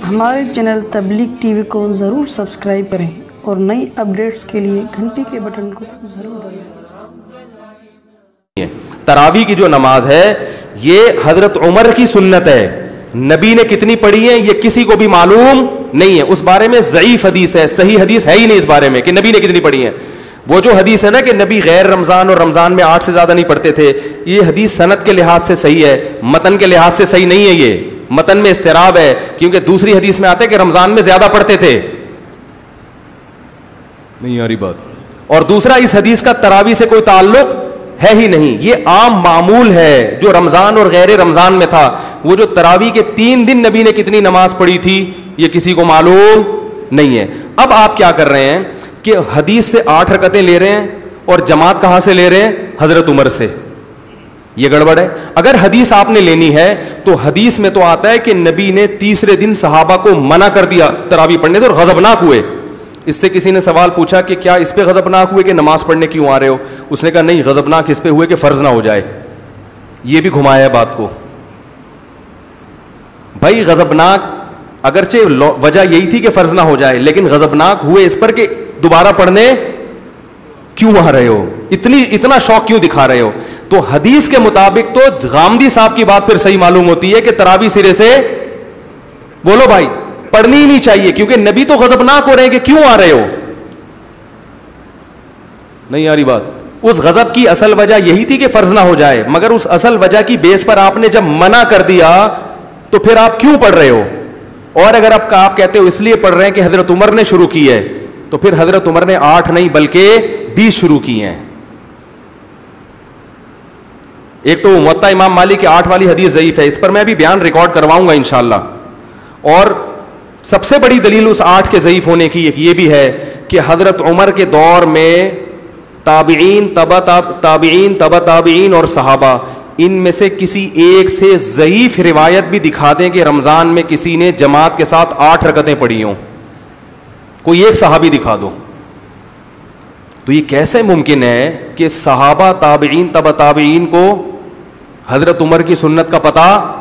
ہمارے چینل تبلیغ T V کو ضرور سبسکرائب کریں اور نئی اپڈیٹس کے لیے گھنٹی کے بٹن کو ضرور دبائیں۔ تراویح کی جو نماز ہے یہ حضرت عمر کی سنت ہے، نبی نے کتنی پڑھی ہے یہ کسی کو بھی معلوم نہیں ہے، اس بارے میں ضعیف حدیث ہے، صحیح حدیث ہے ہی نہیں اس بارے میں کہ نبی نے کتنی پڑھی ہے۔ وہ جو حدیث ہے نا کہ نبی غیر رمضان اور رمضان میں 8 سے زیادہ نہیں پڑھتے تھے، یہ حدیث سند کے لحاظ سے صحیح ہے، متن کے لحاظ سے صحیح نہیں ہے، یہ متن میں اضطراب ہے، کیونکہ دوسری حدیث میں آتا ہے کہ رمضان میں زیادہ پڑھتے تھے، نہیں آ رہی بات۔ اور دوسرا اس حدیث کا تراویح سے کوئی تعلق ہے ہی نہیں، یہ عام معمول ہے جو رمضان اور غیر رمضان میں تھا۔ وہ جو تراویح کے 3 دن نبی نے کتنی نماز پڑھی تھی یہ کسی کو معلوم نہیں ہے۔ اب آپ کیا کر رہے ہیں کہ حدیث سے 8 رکعتیں لے رہے ہیں اور جماعت کہاں سے لے رہے ہیں؟ حضرت عمر سے، یہ گڑبڑ ہے۔ اگر حدیث آپ نے لینی ہے تو حدیث میں تو آتا ہے کہ نبی نے تیسرے دن صحابہ کو منع کر دیا تراویح پڑھنے سے اور غضبناک ہوئے۔ اس سے کسی نے سوال پوچھا کہ کیا اس پہ غضبناک ہوئے کہ نماز پڑھنے کیوں آ رہے ہو؟ اس نے کہا نہیں، غضبناک اس پہ ہوئے کہ فرض نہ ہو جائے۔ یہ بھی گھمایا ہے بات کو۔ بھائی غضبناک اگرچہ وجہ یہی تھی کہ فرض نہ ہو جائے، لیکن غضبناک ہوئے اس پر کہ دوبارہ پڑھنے کیوں آ رہے ہو، اتنا شوق کیوں دکھا رہے ہو؟ تو حدیث کے مطابق تو غامدی صاحب کی بات پھر صحیح معلوم ہوتی ہے کہ تراویح سرے سے بولو بھائی پڑھنی ہی نہیں چاہیے، کیونکہ نبی تو غضبناک ہو رہے ہیں کہ کیوں آ رہے ہو، نہیں آ رہی بات۔ اس غضب کی اصل وجہ یہی تھی کہ فرض نہ ہو جائے، مگر اس اصل وجہ کی بیس پر آپ نے جب منع کر دیا تو پھر آپ کیوں پڑھ رہے ہو؟ اور اگر آپ کہتے ہو اس لیے پڑھ رہے ہیں کہ حضرت عمر نے شروع کی ہے، تو پھر حضرت عمر نے 8 نہیں بلکہ 20 شروع کی ہیں۔ ایک تو موطا امام مالک کی 8 والی حدیث ضعیف ہے، اس پر میں بھی بیان ریکارڈ کرواؤں گا انشاءاللہ۔ اور سب سے بڑی دلیل اس 8 کے ضعیف ہونے کی ایک یہ بھی ہے کہ حضرت عمر کے دور میں تابعین تبع تابعین اور صحابہ ان میں سے کسی ایک سے ضعیف روایت بھی دکھا دیں کہ رمضان میں کسی نے جماعت کے ساتھ 8 رکعتیں پڑھی ہوں، کوئی ایک صحابی دکھا دو۔ تو یہ کیسے ممکن ہے کہ صحابہ تابعین تبع تابعین کو حضرت عمر کی سنت کا پتہ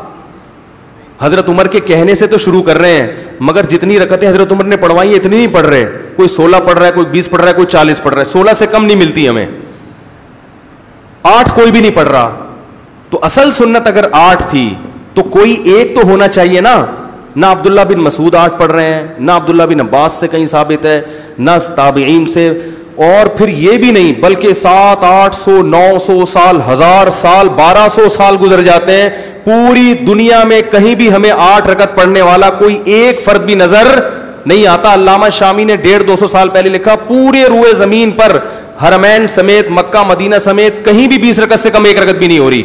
حضرت عمر کے کہنے سے تو شروع کر رہے ہیں، مگر جتنی رکعتیں حضرت عمر نے پڑھوائی ہیں اتنی نہیں پڑھ رہے، کوئی 16 پڑھ رہا ہے، کوئی 20 پڑھ رہا ہے، کوئی 40 پڑھ رہا ہے، 16 سے کم نہیں ملتی ہمیں، 8 کوئی بھی نہیں پڑھ رہا۔ تو اصل سنت اگر 8 تھی تو کوئی ایک تو ہونا چاہیے نا۔ نہ عبداللہ بن مسعود 8 پڑھ رہے ہیں، نہ عبداللہ بن عباس سے کہیں ثابت ہے، نہ تابعین سے، اور پھر یہ بھی نہیں بلکہ 700 800 900 سال، 1000 سال، 1200 سال گزر جاتے ہیں، پوری دنیا میں کہیں بھی ہمیں 8 رکعت پڑھنے والا کوئی ایک فرد بھی نظر نہیں آتا۔ علامہ شامی نے 150-200 سال پہلے لکھا پورے روئے زمین پر حرمین سمیت مکہ مدینہ سمیت کہیں بھی 20 رکعت سے کم ایک رکعت بھی نہیں ہو رہی۔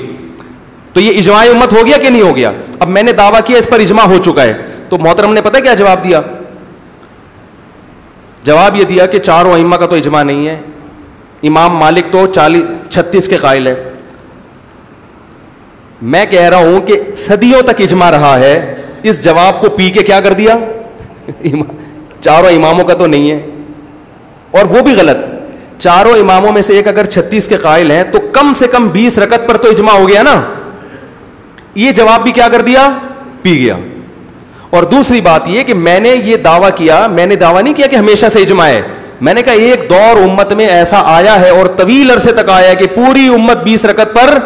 تو یہ اجماع امت ہو گیا کہ نہیں ہو گیا؟ اب میں نے دعویٰ کیا اس پر اجماع ہو چکا ہے، تو محترم نے پتہ کیا جواب دیا؟ جواب یہ دیا کہ چاروں ائمہ کا تو اجماع نہیں ہے، امام مالک تو 36 کے قائل ہے۔ میں کہہ رہا ہوں کہ صدیوں تک اجماع رہا ہے، اس جواب کو پی کے کیا کر دیا؟ چاروں اماموں کا تو نہیں ہے، اور وہ بھی غلط۔ چاروں اماموں میں سے ایک اگر 36 کے قائل ہیں تو کم سے کم 20 رکعت پر تو اجماع ہو گیا نا۔ یہ جواب بھی کیا کر دیا؟ پی گیا۔ اور دوسری بات یہ کہ میں نے یہ دعویٰ کیا، میں نے دعویٰ نہیں کیا کہ ہمیشہ سے اجماع ہے، میں نے کہا ایک دور امت میں ایسا آیا ہے اور طویل عرصے تک آیا ہے کہ پوری امت 20 رکعت پر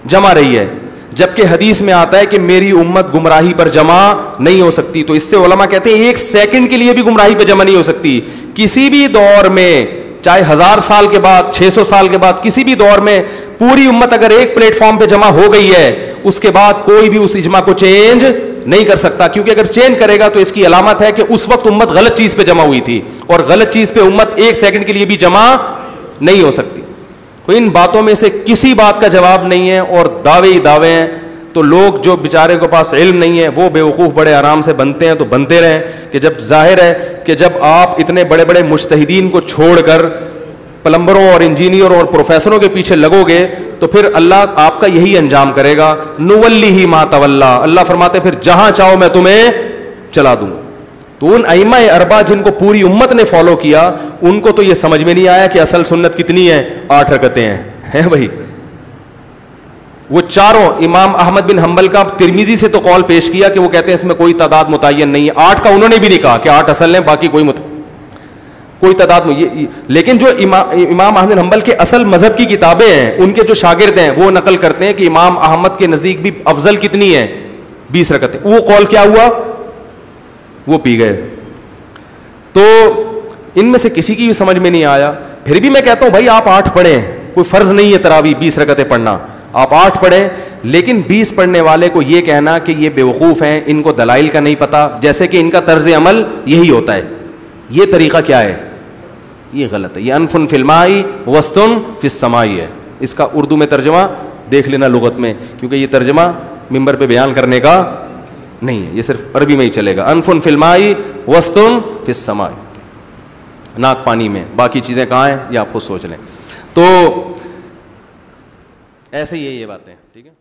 جمع رہی ہے، جبکہ حدیث میں آتا ہے کہ میری امت گمراہی پر جمع نہیں ہو سکتی۔ تو اس سے علماء کہتے ہیں 1 سیکنڈ کے لیے بھی گمراہی پہ جمع نہیں ہو سکتی۔ کسی بھی دور میں، چاہے 1000 سال کے بعد، 600 سال کے بعد، کسی بھی دور میں پوری امت اگر ایک پلیٹ فارم پہ جمع ہو گئی ہے، اس کے بعد کوئی بھی اس اجماع کو چینج نہیں کر سکتا، کیونکہ اگر چینج کرے گا تو اس کی علامت ہے کہ اس وقت امت غلط چیز پہ جمع ہوئی تھی، اور غلط چیز پہ امت 1 سیکنڈ کے لیے بھی جمع نہیں ہو سکتی۔ تو ان باتوں میں سے کسی بات کا جواب نہیں ہے، اور دعوے ہی دعوے ہیں۔ تو لوگ جو بیچارے کے پاس علم نہیں ہے وہ بیوقوف بڑے آرام سے بنتے ہیں، تو بنتے رہیں، کہ جب ظاہر ہے کہ جب آپ اتنے بڑے بڑے مجتہدین کو چھوڑ کر پلمبروں اور انجینئروں اور پروفیسروں کے پیچھے لگو گے تو پھر اللہ آپ کا یہی انجام کرے گا، نولیہ ما تولا۔ اللہ فرماتے پھر جہاں چاہو میں تمہیں چلا دوں۔ تو ان ائمہ اربعہ جن کو پوری امت نے فالو کیا، ان کو تو یہ سمجھ میں نہیں آیا کہ اصل سنت کتنی ہے، 8 رکعتیں ہیں بھائی۔ وہ چاروں امام احمد بن حنبل کا ترمذی سے تو قول پیش کیا کہ وہ کہتے ہیں اس میں کوئی تعداد متعین نہیں ہے, 8 کا انہوں نے بھی نہیں کہا کہ 8 اصل ہیں باقی کوئی تعداد نہیں. لیکن جو امام احمد بن حنبل کے اصل مذہب کی کتابیں ہیں, ان کے جو شاگرد ہیں وہ نقل کرتے ہیں کہ امام احمد کے نزدیک بھی افضل کتنی ہے, 20 رکعتیں. وہ قول کیا ہوا, وہ پی گئے. تو ان میں سے کسی کی بھی سمجھ میں نہیں آیا. پھر بھی میں کہتا ہوں بھائی آپ 8 پڑھیں, کوئی فرض نہیں ہے تراویح 20 رکعتیں پڑھنا, آپ 8 پڑھیں. لیکن 20 پڑھنے والے کو یہ کہنا کہ یہ بیوقوف ہیں, ان کو دلائل کا نہیں پتا, جیسے کہ ان کا طرز عمل یہی ہوتا ہے, یہ طریقہ کیا ہے, یہ غلط ہے. یہ انفن فی الماء وسطن فی السماء ہے. اس کا اردو میں ترجمہ دیکھ لینا لغت میں, کیونکہ یہ ترجمہ ممبر پہ بیان کرنے کا نہیں ہے, یہ صرف عربی میں ہی چلے گا. انفن فی الماء وسطن فی السماء, ناک پانی میں, باقی چیزیں کہاں ہیں یہ آپ خود سوچ لیں. تو ایسے ہی ہے یہ باتیں, ٹھیک ہے.